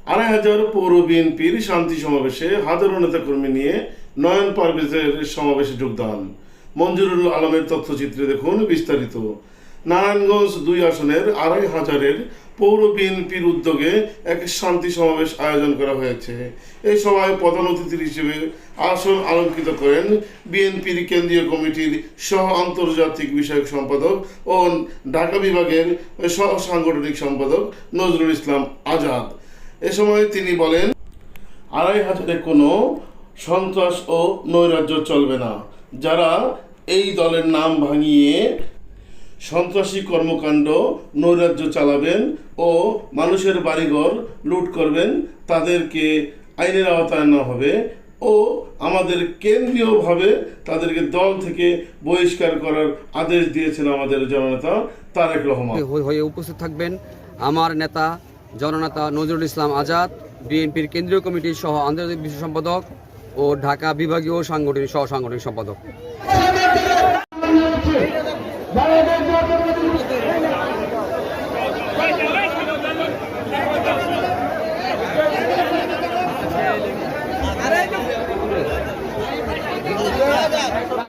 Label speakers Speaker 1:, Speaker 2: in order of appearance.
Speaker 1: ২৫০০ পৌর বিএনপির শান্তি সমাবেশে হাজারো নেতাকর্মী নিয়ে নয়ন পারভেজের সমাবেশে যোগদান। মঞ্জুরুল আলমের তথ্যচিত্রে দেখুন বিস্তারিত। নারায়ণগঞ্জ ২ আসনের ২৫০০ পৌর বিএনপির উদ্যোগে এক শান্তি সমাবেশ আয়োজন করা হয়েছে। এই সভায় প্রধান অতিথি হিসেবে আসন অলঙ্কৃত করেন বিএনপির কেন্দ্রীয় কমিটির সহ আন্তর্জাতিক বিষয়ক সম্পাদক ও ঢাকা বিভাগের সহ সাংগঠনিক সম্পাদক নজরুল ইসলাম আজাদ। এ সময় তিনি বলেন, ২৫০০ কোনো সন্ত্রাস ও নৈরাজ্য চলবে না। যারা এই দলের নাম ভাঙিয়ে সন্ত্রাসী কর্মকাণ্ড নৈরাজ্য চালাবেন ও মানুষের বাড়িঘর লুট করবেন তাদেরকে আইনের আওতায় আনা হবে ও আমাদের কেন্দ্রীয়ভাবে তাদেরকে দল থেকে বহিষ্কার করার আদেশ দিয়েছেন আমাদের জননেতা তারেক রহমান।
Speaker 2: হয়ে উপস্থিত থাকবেন আমার নেতা জননেতা নজরুল ইসলাম আজাদ, বিএনপির কেন্দ্রীয় কমিটির সহ আন্তর্জাতিক বিষয় সম্পাদক ও ঢাকা বিভাগীয় সাংগঠনিক সহ সাংগঠনিক সম্পাদক।